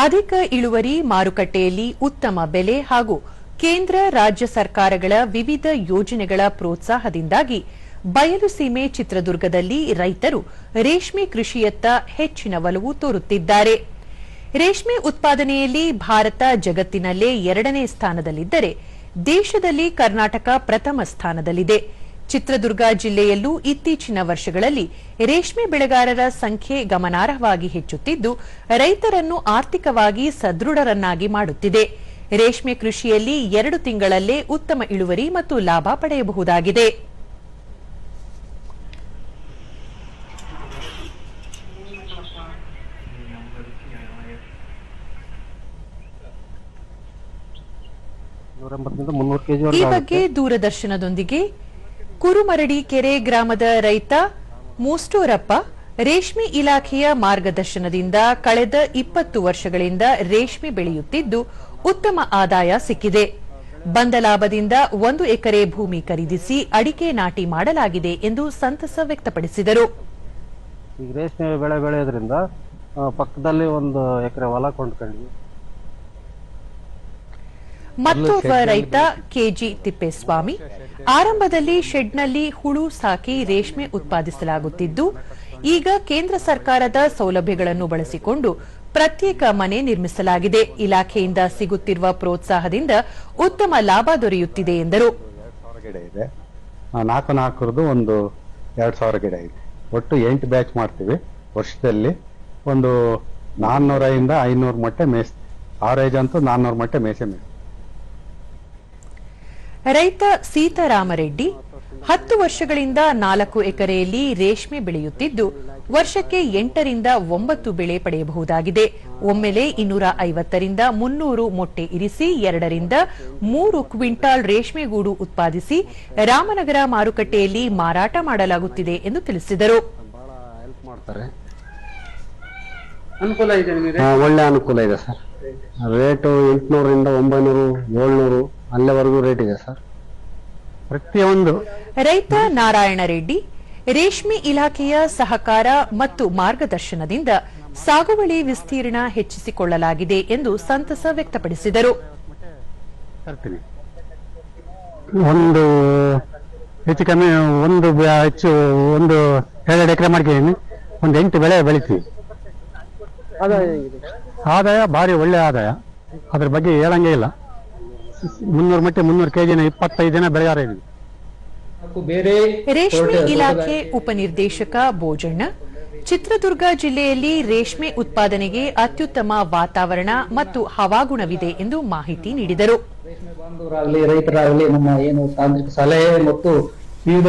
ಅಧಿಕ ಇಳುವರಿ, ಮಾರುಕಟ್ಟೆಯಲ್ಲಿ ಉತ್ತಮ ಬೆಲೆ ಹಾಗೂ ಕೇಂದ್ರ ರಾಜ್ಯ ಸರ್ಕಾರಗಳ ವಿವಿಧ ಯೋಜನೆಗಳ ಪ್ರೋತ್ಸಾಹದಿಂದಾಗಿ ಬಯಲು ಸೀಮೆ ಚಿತ್ರದುರ್ಗದಲ್ಲಿ ರೈತರು ರೇಷ್ಮೆ ಕೃಷಿಯತ್ತ ಹೆಚ್ಚಿನ ಒಲವು ತೋರುತ್ತಿದ್ದಾರೆ. ರೇಷ್ಮೆ ಉತ್ಪಾದನೆಯಲ್ಲಿ ಭಾರತ ಜಗತ್ತಿನಲ್ಲೇ 2ನೇ ಸ್ಥಾನದಲ್ಲಿದ್ದರೆ ದೇಶದಲ್ಲಿ ಕರ್ನಾಟಕ ಪ್ರಥಮ ಸ್ಥಾನದಲ್ಲಿದೆ. ಚಿತ್ರದುರ್ಗ ಜಿಲ್ಲೆಯಲ್ಲೂ ಇತ್ತೀಚಿನ ವರ್ಷಗಳಲ್ಲಿ ರೇಷ್ಮೆ ಬೆಳೆಗಾರರ ಸಂಖ್ಯೆ ಗಮನಾರ್ಹವಾಗಿ ಹೆಚ್ಚುತ್ತಿದ್ದು ರೈತರನ್ನು ಆರ್ಥಿಕವಾಗಿ ಸದೃಢರನ್ನಾಗಿ ಮಾಡುತ್ತಿದೆ. ರೇಷ್ಮೆ ಕೃಷಿಯಲ್ಲಿ 2 ತಿಂಗಳಲ್ಲೇ ಉತ್ತಮ ಇಳುವರಿ ಮತ್ತು ಲಾಭ ಪಡೆಯಬಹುದಾಗಿದೆ. ಈ ಬಗ್ಗೆ ದೂರದರ್ಶನದೊಂದಿಗೆ ಕುರುಮರಡಿ ಕೆರೆ ಗ್ರಾಮದ ರೈತ ಮೂಸ್ಟೂರಪ್ಪ ರೇಷ್ಮೆ ಇಲಾಖೆಯ ಮಾರ್ಗದರ್ಶನದಿಂದ ಕಳೆದ 20 ವರ್ಷಗಳಿಂದ ರೇಷ್ಮೆ ಬೆಳೆಯುತ್ತಿದ್ದು ಉತ್ತಮ ಆದಾಯ ಸಿಕ್ಕಿದೆ. ಬಂದ ಲಾಭದಿಂದ 1 ಎಕರೆ ಭೂಮಿ ಖರೀದಿಸಿ ಅಡಿಕೆ ನಾಟಿ ಮಾಡಲಾಗಿದೆ ಎಂದು ಸಂತಸ ವ್ಯಕ್ತಪಡಿಸಿದರು. ಈಗ ರೇಷ್ಮೆ ಬೆಳೆ ಬೆಳೆಯೋದ್ರಿಂದ ಪಕ್ಕದಲ್ಲಿ 1 ಎಕರೆ ಹೊಲ ಕೊಂಡ್ಕೊಂಡ್ವಿ. ಮತ್ತೊಬ್ಬ ರೈತ ಕೆಜಿ ತಿಪ್ಪೇಸ್ವಾಮಿ ಆರಂಭದಲ್ಲಿ ಶೆಡ್ನಲ್ಲಿ ಹುಳು ಸಾಕಿ ರೇಷ್ಮೆ ಉತ್ಪಾದಿಸಲಾಗುತ್ತಿದ್ದು ಈಗ ಕೇಂದ್ರ ಸರ್ಕಾರದ ಸೌಲಭ್ಯಗಳನ್ನು ಬಳಸಿಕೊಂಡು ಪ್ರತ್ಯೇಕ ಮನೆ ನಿರ್ಮಿಸಲಾಗಿದೆ. ಇಲಾಖೆಯಿಂದ ಸಿಗುತ್ತಿರುವ ಪ್ರೋತ್ಸಾಹದಿಂದ ಉತ್ತಮ ಲಾಭ ದೊರೆಯುತ್ತಿದೆ ಎಂದರು. 4 ಒಂದು 2000 ಗಿಡ ಇದೆ. ಒಟ್ಟು 8 ಬ್ಯಾಚ್ ಮಾಡ್ತೀವಿ. ವರ್ಷದಲ್ಲಿ ಒಂದು 400 ಇಂದ 500 ಮೊಟ್ಟೆ ಮೇಯಿಸ್ತೀವಿ. ಆವರೇಜ್ ಅಂತೂ 400 ಮೊಟ್ಟೆ ಮೇಯಿಸಿ. ರೈತ ಸೀತಾರಾಮರೆಡ್ಡಿ 10 ವರ್ಷಗಳಿಂದ 4 ಎಕರೆಯಲ್ಲಿ ರೇಷ್ಮೆ ಬೆಳೆಯುತ್ತಿದ್ದು ವರ್ಷಕ್ಕೆ 8 ರಿಂದ 9 ಬೆಳೆ ಪಡೆಯಬಹುದಾಗಿದೆ. ಒಮ್ಮೆಲೆ 250 ರಿಂದ 300 ಮೊಟ್ಟೆ ಇರಿಸಿ 2 ರಿಂದ 3 ಕ್ವಿಂಟಾಲ್ ರೇಷ್ಮೆ ಗೂಡು ಉತ್ಪಾದಿಸಿ ರಾಮನಗರ ಮಾರುಕಟ್ಟೆಯಲ್ಲಿ ಮಾರಾಟ ಮಾಡಲಾಗುತ್ತಿದೆ ಎಂದು ತಿಳಿಸಿದರು. ಒಳ್ಳೆ ಅನುಕೂಲ ಇದೆ ಸರ್. ರೇಟು 800 ರಿಂದ 900, 700 ಅಲ್ಲಿವರೆಗೂ ರೇಟ್ ಇದೆ ಸರ್. ಪ್ರತಿಯೊಂದು ರೈತ ನಾರಾಯಣ ರೆಡ್ಡಿ ರೇಷ್ಮೆ ಇಲಾಖೆಯ ಸಹಕಾರ ಮತ್ತು ಮಾರ್ಗದರ್ಶನದಿಂದ ಸಾಗುವಳಿ ವಿಸ್ತೀರ್ಣ ಹೆಚ್ಚಿಸಿಕೊಳ್ಳಲಾಗಿದೆ ಎಂದು ಸಂತಸ ವ್ಯಕ್ತಪಡಿಸಿದರು. ಒಂದು ಹೆಚ್ಚು ಕಮ್ಮಿ 2 ಎಕರೆ ಮಾಡ್ತೀನಿ. 8 ಬೆಳೆ ಬೆಳಿತೀವಿ. ಆದಾಯ ಭಾರಿ ಒಳ್ಳೆ ಆದಾಯ. ಅದ್ರ ಬಗ್ಗೆ ಹೇಳಂಗೇ ಇಲ್ಲ. 300 ಮೊಟ್ಟೆ 300 ಕೆಜಿನ 25 ಜನ ಬೆಳೆಗಾರ ಇದ್ದೀವಿ. ರೇಷ್ಮೆ ಇಲಾಖೆ ಉಪನಿರ್ದೇಶಕ ಬೋಜಣ್ಣ ಚಿತ್ರದುರ್ಗ ಜಿಲ್ಲೆಯಲ್ಲಿ ರೇಷ್ಮೆ ಉತ್ಪಾದನೆಗೆ ಅತ್ಯುತ್ತಮ ವಾತಾವರಣ ಮತ್ತು ಹವಾಗುಣವಿದೆ ಎಂದು ಮಾಹಿತಿ ನೀಡಿದರು. ಬಾಂಧವರಾಗಲಿ ರೈತರಾಗಲಿ ನಮ್ಮ ಏನು ತಾಂತ್ರಿಕ ಸಲಹೆ ಮತ್ತು ವಿವಿಧ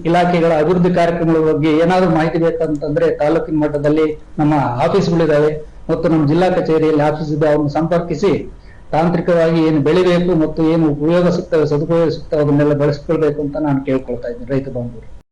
ಇಲಾಖೆಗಳ ಅಭಿವೃದ್ಧಿ ಕಾರ್ಯಕ್ರಮಗಳ ಬಗ್ಗೆ ಏನಾದರೂ ಮಾಹಿತಿ ಬೇಕಂತಂದ್ರೆ ತಾಲೂಕಿನ ಮಟ್ಟದಲ್ಲಿ ನಮ್ಮ ಆಫೀಸ್ಗಳಿದ್ದಾವೆ ಮತ್ತು ನಮ್ಮ ಜಿಲ್ಲಾ ಕಚೇರಿಯಲ್ಲಿ ಆಫೀಸ್ ಇದೆ. ಅವರನ್ನು ಸಂಪರ್ಕಿಸಿ ತಾಂತ್ರಿಕವಾಗಿ ಏನು ಬೆಳಿಬೇಕು ಮತ್ತು ಏನು ಉಪಯೋಗ ಸಿಗ್ತವೆ, ಸದುಪಯೋಗ ಸಿಗ್ತವೆ ಅದನ್ನೆಲ್ಲ ಬಳಸಿಕೊಳ್ಬೇಕು ಅಂತ ನಾನು ಕೇಳ್ಕೊಳ್ತಾ ಇದ್ದೀನಿ ರೈತ ಬಾಂಧವರು.